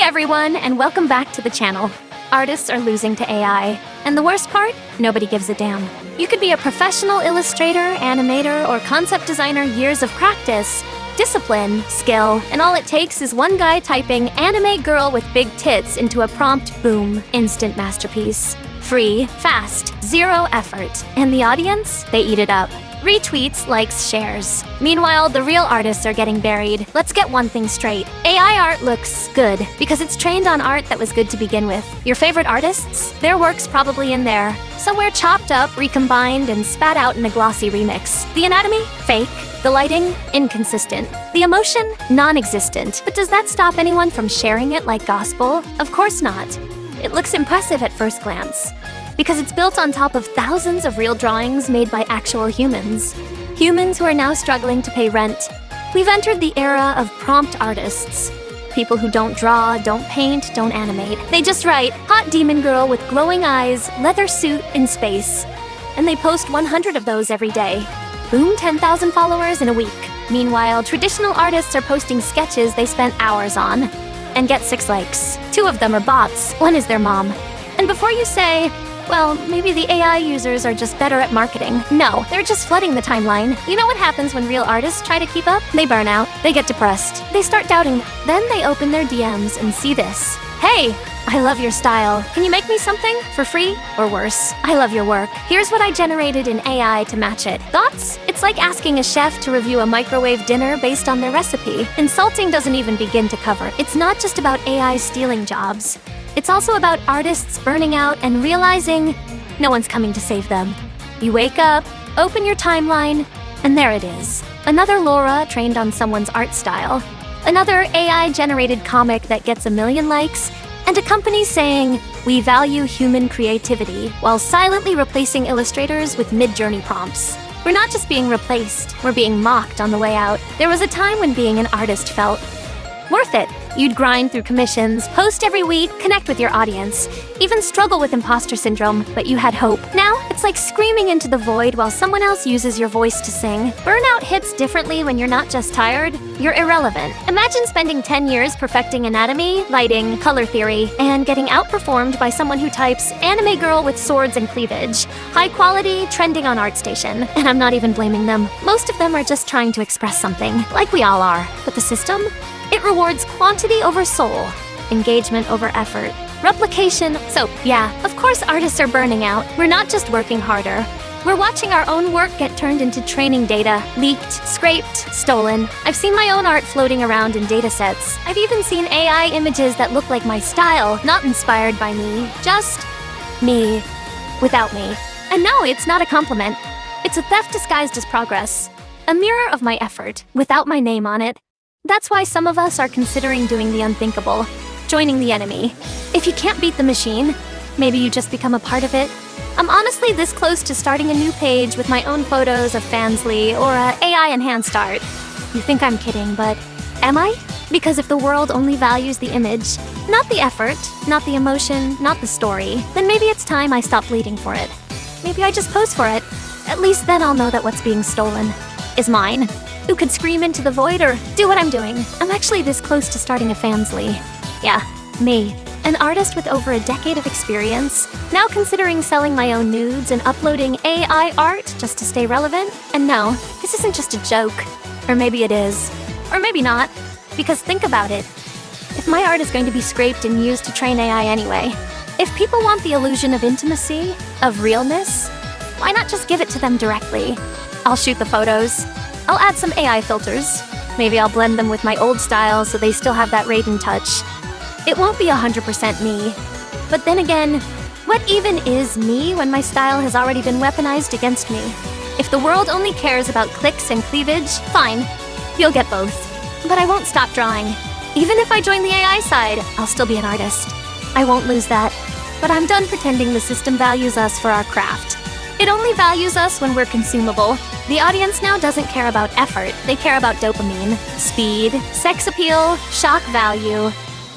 everyone, and welcome back to the channel. Artists are losing to AI, and the worst part? Nobody gives a damn. You could be a professional illustrator, animator, or concept designer, years of practice, discipline, skill, and all it takes is one guy typing "anime girl with big tits" into a prompt, boom, instant masterpiece. Free, fast, zero effort. And the audience? They eat it up. Retweets, likes, shares. Meanwhile, the real artists are getting buried. Let's get one thing straight. AI art looks good because it's trained on art that was good to begin with. Your favorite artists? Their work's probably in there. Somewhere chopped up, recombined, and spat out in a glossy remix. The anatomy? Fake. The lighting? Inconsistent. The emotion? Non-existent. But does that stop anyone from sharing it like gospel? Of course not. It looks impressive at first glance, because it's built on top of thousands of real drawings made by actual humans. Humans who are now struggling to pay rent. We've entered the era of prompt artists. People who don't draw, don't paint, don't animate. They just write, "hot demon girl with glowing eyes, leather suit in space." And they post 100 of those every day. Boom, 10,000 followers in a week. Meanwhile, traditional artists are posting sketches they spent hours on and get 6 likes. 2 of them are bots, 1 is their mom. And before you say, well, maybe the AI users are just better at marketing. No, they're just flooding the timeline. You know what happens when real artists try to keep up? They burn out. They get depressed. They start doubting. Then they open their DMs and see this. "Hey, I love your style. Can you make me something? For free? Or worse, I love your work. Here's what I generated in AI to match it." Thoughts? It's like asking a chef to review a microwave dinner based on their recipe. Insulting doesn't even begin to cover. It's not just about AI stealing jobs. It's also about artists burning out and realizing no one's coming to save them. You wake up, open your timeline, and there it is. Another Laura trained on someone's art style. Another AI-generated comic that gets 1 million likes, and a company saying, "We value human creativity," while silently replacing illustrators with mid-journey prompts. We're not just being replaced, we're being mocked on the way out. There was a time when being an artist felt worth it. You'd grind through commissions, post every week, connect with your audience, even struggle with imposter syndrome, but you had hope. Now, it's like screaming into the void while someone else uses your voice to sing. Burnout hits differently when you're not just tired, you're irrelevant. Imagine spending 10 years perfecting anatomy, lighting, color theory, and getting outperformed by someone who types "anime girl with swords and cleavage." High quality, trending on ArtStation. And I'm not even blaming them. Most of them are just trying to express something, like we all are. But the system? It rewards quantity over soul, engagement over effort, replication. So, yeah, of course artists are burning out. We're not just working harder. We're watching our own work get turned into training data, leaked, scraped, stolen. I've seen my own art floating around in datasets. I've even seen AI images that look like my style, not inspired by me, just me, without me. And no, it's not a compliment. It's a theft disguised as progress. A mirror of my effort, without my name on it. That's why some of us are considering doing the unthinkable, joining the enemy. If you can't beat the machine, maybe you just become a part of it. I'm honestly this close to starting a new page with my own photos of Fansly or AI-enhanced art. You think I'm kidding, but am I? Because if the world only values the image, not the effort, not the emotion, not the story, then maybe it's time I stop bleeding for it. Maybe I just pose for it. At least then I'll know that what's being stolen is mine. Who could scream into the void or do what I'm doing? I'm actually this close to starting a Fansly. Yeah, me. An artist with over a decade of experience, now considering selling my own nudes and uploading AI art just to stay relevant. And no, this isn't just a joke. Or maybe it is. Or maybe not. Because think about it. If my art is going to be scraped and used to train AI anyway, if people want the illusion of intimacy, of realness, why not just give it to them directly? I'll shoot the photos. I'll add some AI filters. Maybe I'll blend them with my old style so they still have that Raiden touch. It won't be 100% me. But then again, what even is me when my style has already been weaponized against me? If the world only cares about clicks and cleavage, fine. You'll get both. But I won't stop drawing. Even if I join the AI side, I'll still be an artist. I won't lose that. But I'm done pretending the system values us for our craft. It only values us when we're consumable. The audience now doesn't care about effort, they care about dopamine, speed, sex appeal, shock value.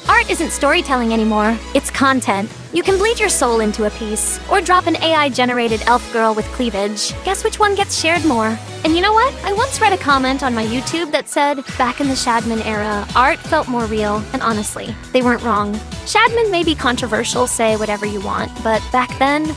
Art isn't storytelling anymore, it's content. You can bleed your soul into a piece, or drop an AI-generated elf girl with cleavage. Guess which one gets shared more? And you know what? I once read a comment on my YouTube that said, back in the Shadman era, art felt more real, and honestly, they weren't wrong. Shadman may be controversial, say whatever you want, but back then,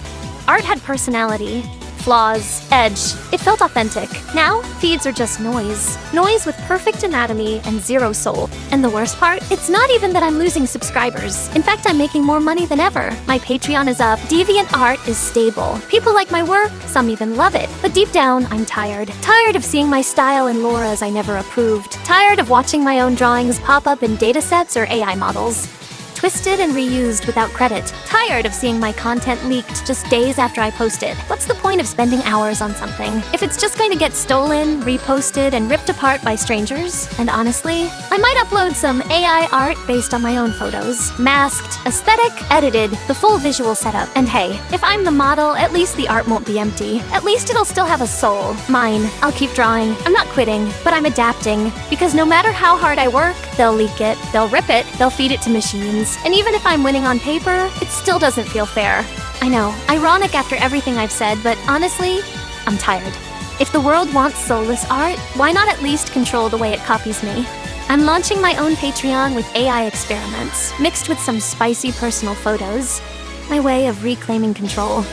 art had personality. Flaws, edge. It felt authentic. Now, feeds are just noise. Noise with perfect anatomy and zero soul. And the worst part? It's not even that I'm losing subscribers. In fact, I'm making more money than ever. My Patreon is up. DeviantArt is stable. People like my work, some even love it. But deep down, I'm tired. Tired of seeing my style in Laura's I never approved. Tired of watching my own drawings pop up in datasets or AI models. Twisted and reused without credit. Tired of seeing my content leaked just days after I post it. What's the point of spending hours on something if it's just going to get stolen, reposted, and ripped apart by strangers? And honestly, I might upload some AI art based on my own photos. Masked, aesthetic, edited, the full visual setup. And hey, if I'm the model, at least the art won't be empty. At least it'll still have a soul. Mine. I'll keep drawing. I'm not quitting, but I'm adapting. Because no matter how hard I work, they'll leak it, they'll rip it, they'll feed it to machines. And even if I'm winning on paper, it still doesn't feel fair. I know, ironic after everything I've said, but honestly, I'm tired. If the world wants soulless art, why not at least control the way it copies me? I'm launching my own Patreon with AI experiments, mixed with some spicy personal photos. My way of reclaiming control.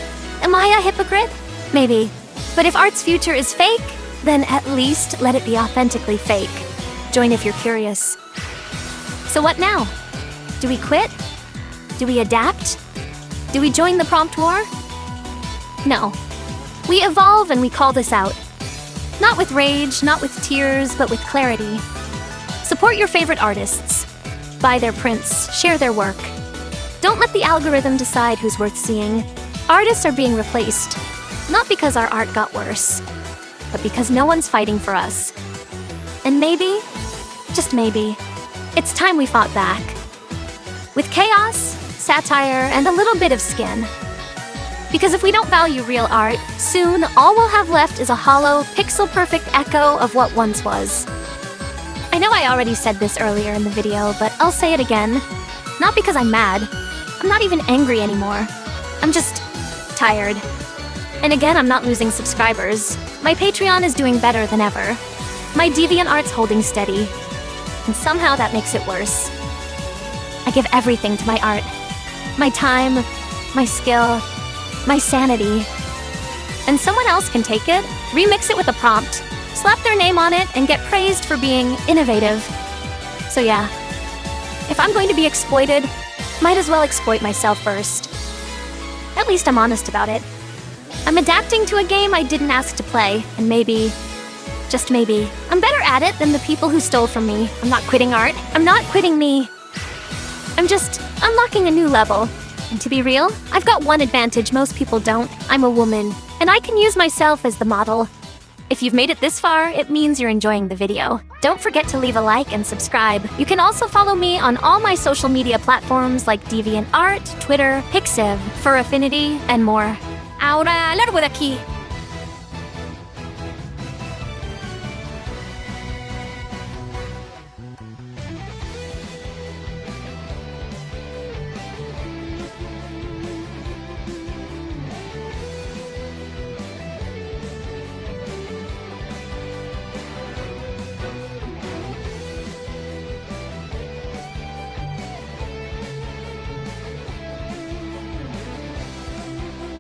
Am I a hypocrite? Maybe. But if art's future is fake, then at least let it be authentically fake. Join if you're curious. So what now? Do we quit? Do we adapt? Do we join the prompt war? No. We evolve and we call this out. Not with rage, not with tears, but with clarity. Support your favorite artists. Buy their prints, share their work. Don't let the algorithm decide who's worth seeing. Artists are being replaced, not because our art got worse, but because no one's fighting for us. And maybe, just maybe, it's time we fought back. With chaos, satire, and a little bit of skin. Because if we don't value real art, soon all we'll have left is a hollow, pixel-perfect echo of what once was. I know I already said this earlier in the video, but I'll say it again. Not because I'm mad. I'm not even angry anymore. I'm just tired. And again, I'm not losing subscribers. My Patreon is doing better than ever. My DeviantArt's holding steady. And somehow that makes it worse. I give everything to my art. My time, my skill, my sanity. And someone else can take it, remix it with a prompt, slap their name on it, and get praised for being innovative. So yeah, if I'm going to be exploited, might as well exploit myself first. At least I'm honest about it. I'm adapting to a game I didn't ask to play, and maybe, just maybe, I'm better at it than the people who stole from me. I'm not quitting art. I'm not quitting me. I'm just unlocking a new level. And to be real, I've got one advantage most people don't. I'm a woman, and I can use myself as the model. If you've made it this far, it means you're enjoying the video. Don't forget to leave a like and subscribe. You can also follow me on all my social media platforms like DeviantArt, Twitter, Pixiv, Fur Affinity, and more. Ahora largo de aquí.